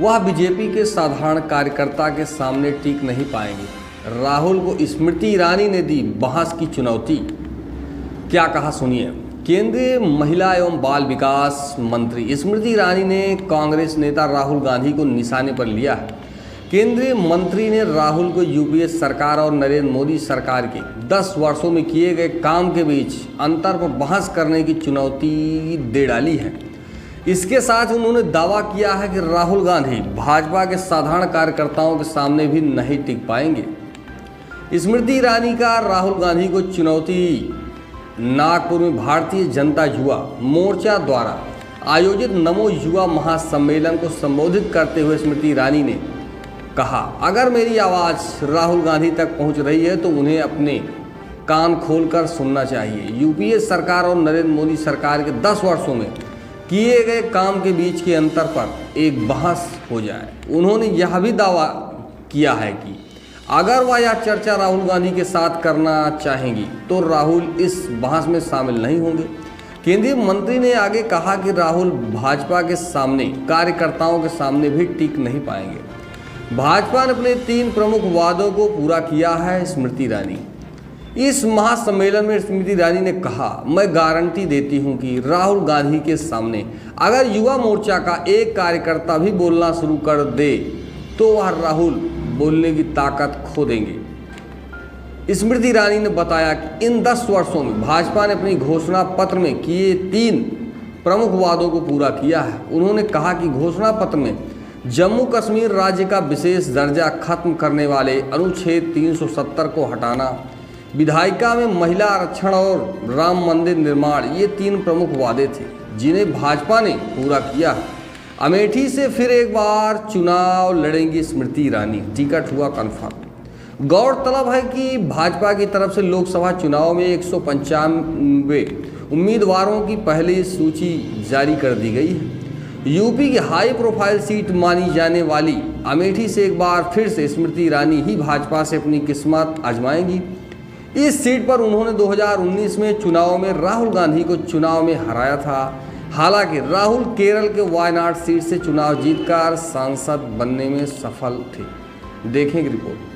वह बीजेपी के साधारण कार्यकर्ता के सामने टिक नहीं पाएंगे। राहुल को स्मृति ईरानी ने दी बहस की चुनौती। क्या कहा सुनिए। केंद्रीय महिला एवं बाल विकास मंत्री स्मृति ईरानी ने कांग्रेस नेता राहुल गांधी को निशाने पर लिया है। केंद्रीय मंत्री ने राहुल को यूपीए सरकार और नरेंद्र मोदी सरकार के 10 वर्षों में किए गए काम के बीच अंतर पर बहस करने की चुनौती दे डाली है। इसके साथ उन्होंने दावा किया है कि राहुल गांधी भाजपा के साधारण कार्यकर्ताओं के सामने भी नहीं टिक पाएंगे। स्मृति ईरानी का राहुल गांधी को चुनौती। नागपुर में भारतीय जनता युवा मोर्चा द्वारा आयोजित नमो युवा महासम्मेलन को संबोधित करते हुए स्मृति ईरानी ने कहा, अगर मेरी आवाज़ राहुल गांधी तक पहुंच रही है तो उन्हें अपने कान खोलकर सुनना चाहिए। यूपीए सरकार और नरेंद्र मोदी सरकार के 10 वर्षों में किए गए काम के बीच के अंतर पर एक बहस हो जाए। उन्होंने यह भी दावा किया है कि अगर वह यह चर्चा राहुल गांधी के साथ करना चाहेंगी तो राहुल इस बहस में शामिल नहीं होंगे। केंद्रीय मंत्री ने आगे कहा कि राहुल भाजपा के सामने कार्यकर्ताओं के सामने भी टिक नहीं पाएंगे। भाजपा ने अपने 3 प्रमुख वादों को पूरा किया है। स्मृति ईरानी इस महासम्मेलन में स्मृति ईरानी ने कहा, मैं गारंटी देती हूं कि राहुल गांधी के सामने अगर युवा मोर्चा का एक कार्यकर्ता भी बोलना शुरू कर दे तो वह राहुल बोलने की ताकत खो देंगे। स्मृति ईरानी ने बताया कि इन 10 वर्षों में भाजपा ने अपनी घोषणा पत्र में किए 3 प्रमुख वादों को पूरा किया है। उन्होंने कहा कि घोषणा पत्र में जम्मू कश्मीर राज्य का विशेष दर्जा खत्म करने वाले अनुच्छेद 370 को हटाना, विधायिका में महिला आरक्षण और राम मंदिर निर्माण, ये 3 प्रमुख वादे थे जिन्हें भाजपा ने पूरा किया है। अमेठी से फिर एक बार चुनाव लड़ेंगी स्मृति ईरानी, टिकट हुआ कन्फर्म। गौरतलब है कि भाजपा की तरफ से लोकसभा चुनाव में 195 उम्मीदवारों की पहली सूची जारी कर दी गई है। यूपी की हाई प्रोफाइल सीट मानी जाने वाली अमेठी से एक बार फिर से स्मृति ईरानी ही भाजपा से अपनी किस्मत आजमाएंगी। इस सीट पर उन्होंने 2019 में चुनाव में राहुल गांधी को चुनाव में हराया था। हालांकि राहुल केरल के वायनाड सीट से चुनाव जीतकर सांसद बनने में सफल थे। देखें रिपोर्ट।